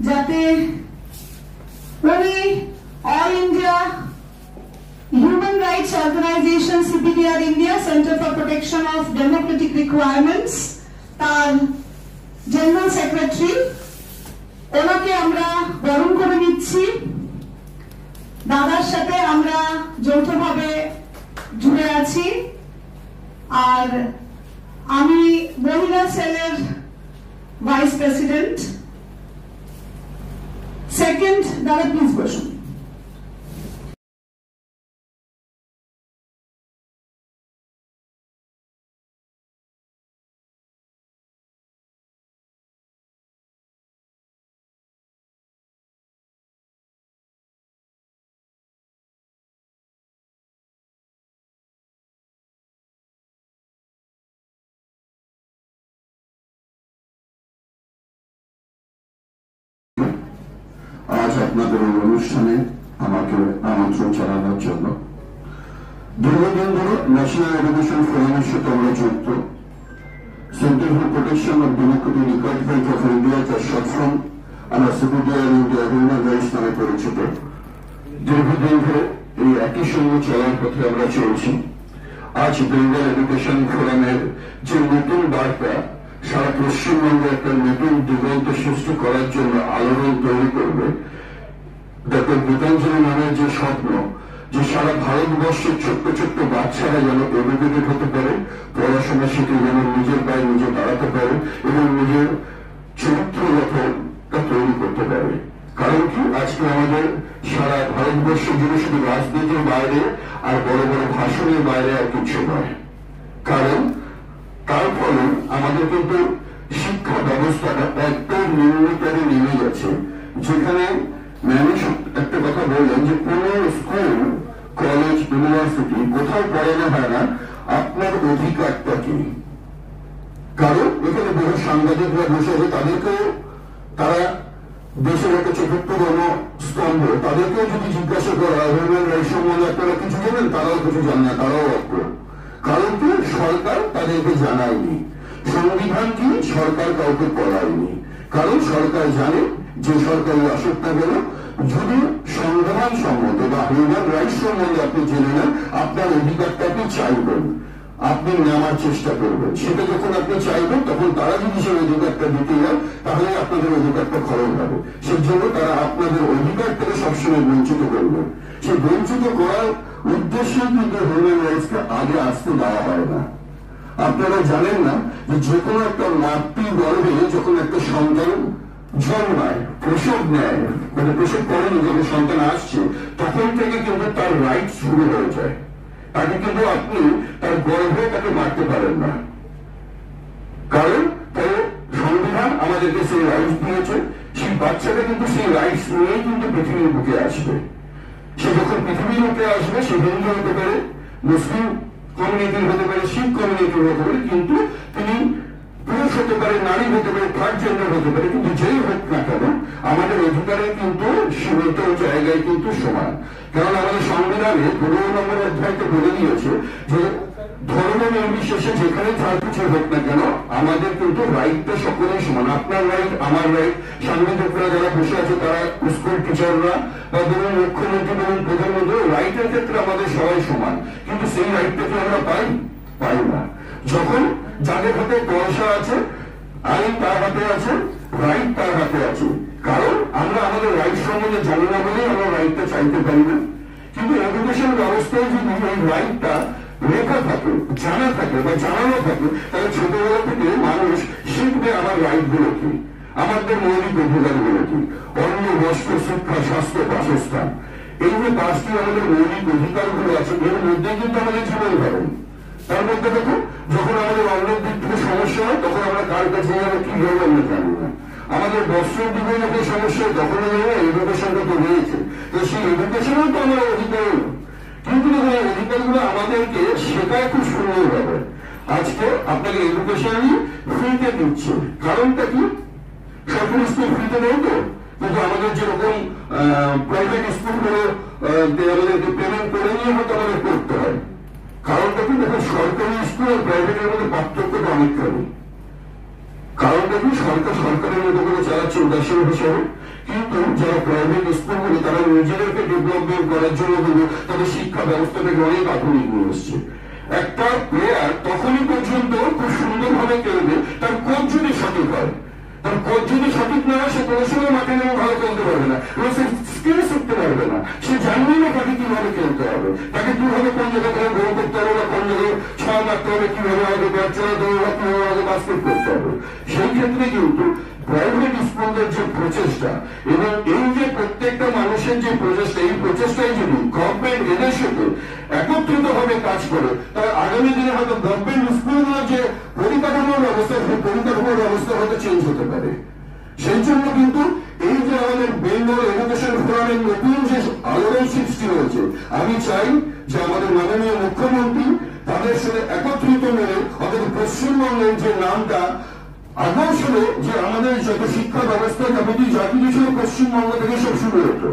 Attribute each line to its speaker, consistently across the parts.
Speaker 1: যাতে all India Human Rights Organization CPDR India Center for Protection of Democratic Requirements তার general secretary ওনাকে আমরা বরণ করে নিচ্ছি। দাদার সাথে আমরা যৌথভাবে জুড়ে আছি। আর আমি মহিলা সেলের ভাইস প্রেসিডেন্ট। সেকেন্ড, দাদা প্লিজ বসুন।
Speaker 2: আজ আপনাদের এই অনুষ্ঠানে আমাকে আমন্ত্রণ জানানোর জন্য দীর্ঘদিন ধরে ন্যাশনাল এডুকেশন ফোরামের সাথে আমরা যুক্ত। Centre for protection of Democratic Republic of India, যার শর্ট ফর্ম আমরা সিপিডিআর ইন্ডিয়া হিউম্যান রাইটস নামে পরিচিত, দীর্ঘদিন ধরে এই একই সঙ্গে চলার পথে আমরা চলছি। আজ বেঙ্গল এডুকেশন ফোরামের যে নতুন বার্তা সারা পশ্চিমবঙ্গে একটা নতুন দিগন্ত সৃষ্টি করার জন্য আলোড়ন তৈরি করবে, ডক্টর গীতাঞ্জলি নামের যে স্বপ্ন যে সারা ভারতবর্ষের ছোট্ট ছোট্ট বাচ্চারা যেন এডুকেটেড হতে পারে, পড়াশোনা শিখে যেন নিজের পায়ে নিজে দাঁড়াতে পারে এবং নিজের চরিত্র গঠনটা তৈরি করতে পারে। কারণ কি, আজকে আমাদের সারা ভারতবর্ষ জুড়ে শুধু রাজনীতির বাইরে আর বড় বড় ভাষণের বাইরে আর কিছু নয়। কারণ তার ফলে আমাদের কিন্তু শিক্ষা ব্যবস্থাটা একদম নিম্নতরে নেমে গেছে, যেখানে মানুষ একটা কথা বললেন যে কোন স্কুল, কলেজ, ইউনিভার্সিটি কোথাও পড়ানো হয় না আপনার অধিকারটা কি। কারণ এখানে বহু সাংবাদিকরা বসে আছে, তাদেরকেও তারা দেশের একটা চতুর্থ স্তম্ভ, তাদেরকেও যদি জিজ্ঞাসা করা হিউম্যান রাইটস সম্বন্ধে আপনারা কিছু জানেন, তারাও কিছু জানে না, তারাও অজ্ঞ। কারণ কি, সরকার তাদেরকে জানায়নি, সংবিধান কি সরকার কাউকে পড়ায়নি। কারণ সরকার জানে যে সরকারি আসুক না কেন, যদি সংবিধান সম্বন্ধে বা হিউম্যান রাইটস সম্বন্ধে আপনি জেনে নেন, আপনার অধিকারটা আপনি চাইবেন, আপনি নেওয়ার চেষ্টা করবেন। সেটা যখন আপনি চাইবেন তখন তারা যদি সেই অধিকারটা দিতে যায় তাহলে আপনাদের অধিকারটা খরচ হবে। সেই জন্য তারা আপনাদের অধিকার থেকে সবসময় বঞ্চিত করবে। সেই বঞ্চিত করার উদ্দেশ্যে কিন্তু হিউম্যান রাইটসকে আগে আসতে দেওয়া হয় না। আপনারা জানেন না যে যে কোনো একটা মাতৃ গর্ভে যখন একটা সন্তান জন্মায়, প্রসব নেয়, মানে প্রসব করেনি, যখন সন্তান আসছে তখন থেকে কিন্তু তার রাইট শুরু হয়ে যায়। তাকে কিন্তু আপনি তার গর্ভে তাকে মারতে পারেন না, কারণ তার সংবিধান আমাদেরকে সেই রাইটস দিয়েছে। সেই বাচ্চাটা কিন্তু সেই রাইটস নিয়েই কিন্তু পৃথিবীর বুকে আসবে। সে যখন পৃথিবীর বুকে আসবে সে হিন্দু হতে পারে, মুসলিম কমিউনিটির হতে পারে, শিখ কমিউনিটির হতে পারে, কিন্তু তিনি পুরুষ হতে পারে, নারী হতে পারে, থার্ড জেন্ডার হতে পারে, কিন্তু যেই হোক না কেন আমাদের অধিকারে কিন্তু সীমিত জায়গায় কিন্তু সমান। কারণ আমাদের সংবিধানে 15 নম্বর অধ্যায়কে বলে দিয়েছে যে ধর্ম নির্বিশেষে যেখানে যার কিছু হোক না কেন আমাদের কিন্তু রাইটটা সকলেই সমান। আপনার রাইট, আমার রাইট, সাংবাদিকরা যারা বসে আছে তারা, স্কুল টিচাররা বা ধরুন মুখ্যমন্ত্রী বলুন, প্রধানমন্ত্রী, রাইটের ক্ষেত্রে আমাদের সবাই সমান। কিন্তু সেই রাইটটা কি আমরা পাই না। যখন যাদের হাতে পয়সা আছে, আইন তার হাতে আছে, রাইট তার হাতে আছে। কারণ আমরা আমাদের রাইট সম্বন্ধে জানি না বলেই আমরা রাইটটা চাইতে পারি না। কিন্তু এডুকেশন ব্যবস্থায় যদি এই রাইটটা লেখা থাকে, জানা থাকে বা জানানো থাকে, তাহলে ছোটবেলা থেকে মানুষ শিখবে আমার রাইট গুলো কি, আমাদের মৌলিক অধিকার গুলো কি, অন্য, বস্ত্র, শিক্ষা, স্বাস্থ্য, বাসস্থান, এই যে 5টি আমাদের মৌলিক অধিকার গুলো আছে, এর মধ্যে কিন্তু আমাদের জীবন ধারণ। তার মধ্যে দেখো, যখন আমাদের অন্যের দিক থেকে সমস্যা হয় তখন আমরা কার কাছে যাবো, কি করবো আমরা জানি না। আমাদের বস্ত্রের দিকে যখন সমস্যা হয় তখন এডুকেশনটা তো রয়েছে, তো সেই এডুকেশনও তো আমার অধিকার। কিন্তু এই অধিকারগুলো আমাদেরকে শেখায় খুব সুন্দর হবে। আজকে আপনাকে এডুকেশন ফ্রিতে দিচ্ছে, কারণটা কি, সরকারি স্কুল ফ্রিতে নেই তো, কিন্তু আমাদের যেরকম প্রাইভেট স্কুলগুলো আমাদেরকে পেমেন্ট করে নিয়ে হয়তো আমাদের করতে হয়। কারণটা কি, দেখুন সরকারি স্কুল আর প্রাইভেটের মধ্যে পার্থক্যটা অনেকখানি। কারণটা কি, সরকারের মতো করে চালাচ্ছে উদাসীন হিসাবে, কিন্তু যারা প্রাইভেট স্কুলগুলো তারা নিজেদেরকে ডেভেলপমেন্ট করার জন্য কিন্তু তাদের শিক্ষা ব্যবস্থাটাকে অনেক আধুনিক নিয়ে এসছে। একটা প্লেয়ার তখনই পর্যন্ত খুব সুন্দরভাবে খেলবে তার কোচ যদি সঠিক হয়। তার কোচ যদি সঠিক না হয় সে কোনো সময় মাঠে নেমে ভালো খেলতে পারবে না এবং সে স্কিল শিখতে পারবে না। সে জানবে না তাকে কিভাবে খেলতে হবে, তাকে কিভাবে কোন জায়গায় গোল করতে হবে বা কোন জায়গায় ছয় মারতে হবে, কিভাবে আমাকে ব্যাট চালাতে হবে বা কিভাবে আমাকে বাস্কেট করতে হবে। সেই ক্ষেত্রে কিন্তু প্রাইভেট স্কুলদের যে প্রচেষ্টা এবং এই যে প্রত্যেকটা মানুষের যে প্রচেষ্টা, এই প্রচেষ্টায় যদি গভর্নমেন্ট এদের সাথে একত্রিত ভাবে কাজ করে তার আগামী দিনে হয়তো গভর্নমেন্ট স্কুলগুলোর যে পরিকাঠামোর ব্যবস্থা, সেই পরিকাঠামোর ব্যবস্থা হয়তো চেঞ্জ হতে পারে। সেই জন্য কিন্তু এই যে আমাদের বেঙ্গল এডুকেশন ফোরামের নতুন যে আলোড়ন সৃষ্টি হয়েছে, আমি চাই যে আমাদের মাননীয় মুখ্যমন্ত্রী তাদের সাথে একত্রিত মিলে অর্থাৎ পশ্চিমবঙ্গের যে নামটা আগেও ছিল যে আমাদের যত শিক্ষা ব্যবস্থা যাবতীয় যা কিছু ছিল পশ্চিমবঙ্গ থেকে সব শুরু হতো।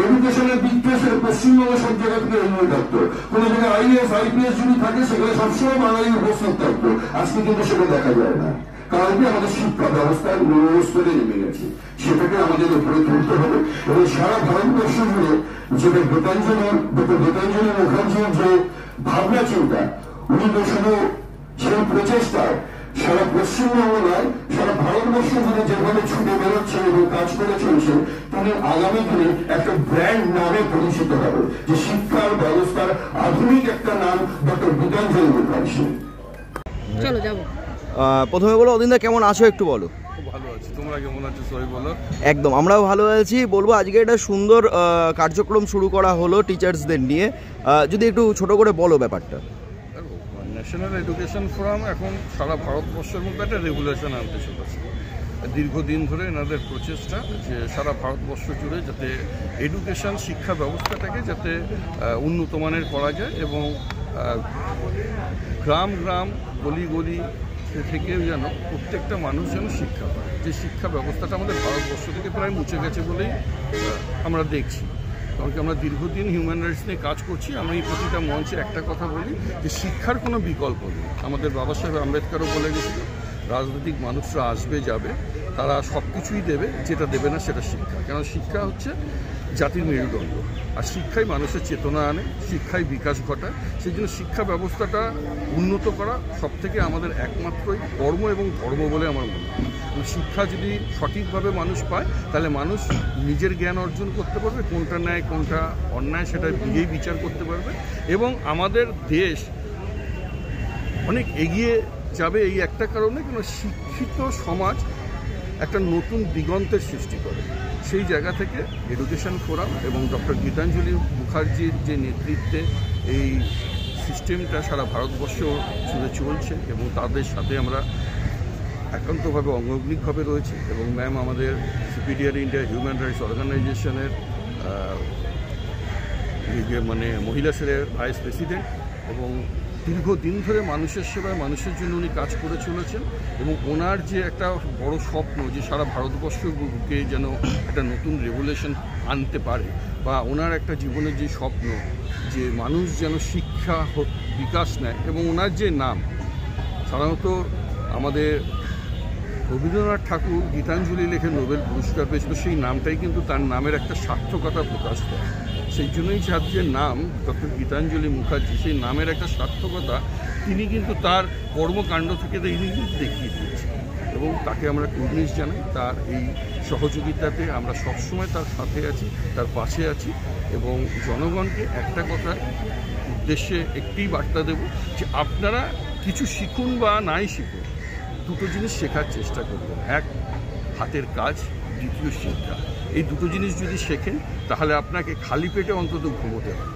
Speaker 2: এডুকেশনের দিক থেকে পশ্চিমবঙ্গ সব জায়গা থেকে এগিয়ে থাকতো। কোন জায়গায় IAS IPS যদি থাকে সেখানে সবসময় বাঙালি উপস্থিত থাকতো। আজকে কিন্তু সেটা দেখা যায় না, কারণ কি আমাদের শিক্ষা ব্যবস্থা নিম্নস্তরে নেমে গেছে। সেটাকে আমাদের উপরে তুলতে হবে এবং সারা ভারতবর্ষ জুড়ে যেটা ডক্টর গীতাঞ্জলি মুখার্জির যে ভাবনা চিন্তা, উনি তো শুধু সেই প্রচেষ্টায় সারা পশ্চিমবঙ্গ নয় সারা ভারতবর্ষ জুড়ে যেভাবে ছুটে বেরোচ্ছেন এবং কাজ করে চলছেন, তিনি আগামী দিনে একটা ব্র্যান্ড নামে পরিচিত হবে, যে শিক্ষার ব্যবস্থার আধুনিক একটা নাম ডক্টর গীতাঞ্জলি মুখার্জি।
Speaker 3: চলো যাবো।
Speaker 4: প্রথমে বলো অদিনদা কেমন আছো একটু বলো।
Speaker 5: ভালো আছি, তোমরা কেমন আছো সবাই বলো।
Speaker 4: একদম আমরাও ভালো আছি। বলবো আজকে একটা সুন্দর কার্যক্রম শুরু করা হলো টিচার্সদের নিয়ে, যদি একটু ছোট করে বলো ব্যাপারটা।
Speaker 5: ন্যাশনাল এডুকেশন ফোরাম এখন সারা ভারতবর্ষের মধ্যে একটা রেগুলেশন আনতে চলেছে। দীর্ঘদিন ধরে এনাদের প্রচেষ্টা যে সারা ভারতবর্ষ জুড়ে যাতে এডুকেশন শিক্ষা ব্যবস্থাটাকে যাতে উন্নত মানের করা যায় এবং গ্রাম গ্রাম গলি গলি থেকেও যেন প্রত্যেকটা মানুষ যেন শিক্ষা পায়। যে শিক্ষা ব্যবস্থাটা আমাদের ভারতবর্ষ থেকে প্রায় মুছে গেছে বলেই আমরা দেখছি, কারণ কি আমরা দীর্ঘদিন হিউম্যান রাইটস নিয়ে কাজ করছি। আমি প্রতিটা মঞ্চে একটা কথা বলি যে শিক্ষার কোনো বিকল্প নেই। আমাদের বাবা সাহেব আম্বেদকরও বলে গেছিল রাজনৈতিক মানুষরা আসবে যাবে, তারা সব কিছুই দেবে, যেটা দেবে না সেটা শিক্ষা। কেন শিক্ষা হচ্ছে জাতির মেরুদণ্ড, আর শিক্ষাই মানুষের চেতনা আনে, শিক্ষাই বিকাশ ঘটায়। সেই জন্য শিক্ষা ব্যবস্থাটা উন্নত করা সবথেকে আমাদের একমাত্রই কর্ম এবং ধর্ম বলে আমার মনে হয়। শিক্ষা যদি সঠিকভাবে মানুষ পায় তাহলে মানুষ নিজের জ্ঞান অর্জন করতে পারবে, কোনটা ন্যায় কোনটা অন্যায় সেটা নিজেই বিচার করতে পারবে এবং আমাদের দেশ অনেক এগিয়ে যাবে এই একটা কারণে, কেন শিক্ষিত সমাজ একটা নতুন দিগন্তের সৃষ্টি করে। সেই জায়গা থেকে এডুকেশন ফোরাম এবং ডক্টর গীতাঞ্জলি মুখার্জির যে নেতৃত্বে এই সিস্টেমটা সারা ভারতবর্ষ জুড়ে চলছে এবং তাদের সাথে আমরা একান্তভাবে অঙ্গিকভাবে রয়েছে। এবং ম্যাম আমাদের সুপিরিয়ার ইন্ডিয়া হিউম্যান রাইটস অর্গানাইজেশনের মানে মহিলা সেলের ভাইস প্রেসিডেন্ট এবং দীর্ঘদিন ধরে মানুষের সেবায় মানুষের জন্য উনি কাজ করে চলেছেন এবং ওনার যে একটা বড় স্বপ্ন যে সারা ভারতবর্ষকে যেন একটা নতুন রেভলিউশন আনতে পারে, বা ওনার একটা জীবনের যে স্বপ্ন যে মানুষ যেন শিক্ষা বিকাশ নেয়, এবং ওনার যে নাম সাধারণত আমাদের রবীন্দ্রনাথ ঠাকুর গীতাঞ্জলি লিখে নোবেল পুরস্কার পেয়েছিল, সেই নামটাই কিন্তু তার নামের একটা সার্থকতা প্রকাশ দেয়। সেই জন্যই যার যে নাম ডক্টর গীতাঞ্জলি মুখার্জি, সেই নামের একটা সার্থকতা তিনি কিন্তু তার কর্মকাণ্ড থেকে তিনি দেখিয়ে দিয়েছেন এবং তাকে আমরা কুর্নিশ জানাই। তার এই সহযোগিতাতে আমরা সবসময় তার সাথে আছি, তার পাশে আছি এবং জনগণকে একটা কথা উদ্দেশ্যে একটি বার্তা দেব যে আপনারা কিছু শিখুন বা নাই শিখুন, দুটো জিনিস শেখার চেষ্টা করবেন। এক, হাতের কাজ, দ্বিতীয় শিক্ষা। এই দুটো জিনিস যদি শেখেন তাহলে আপনাকে খালি পেটে অন্তত ঘুমোতে হবে।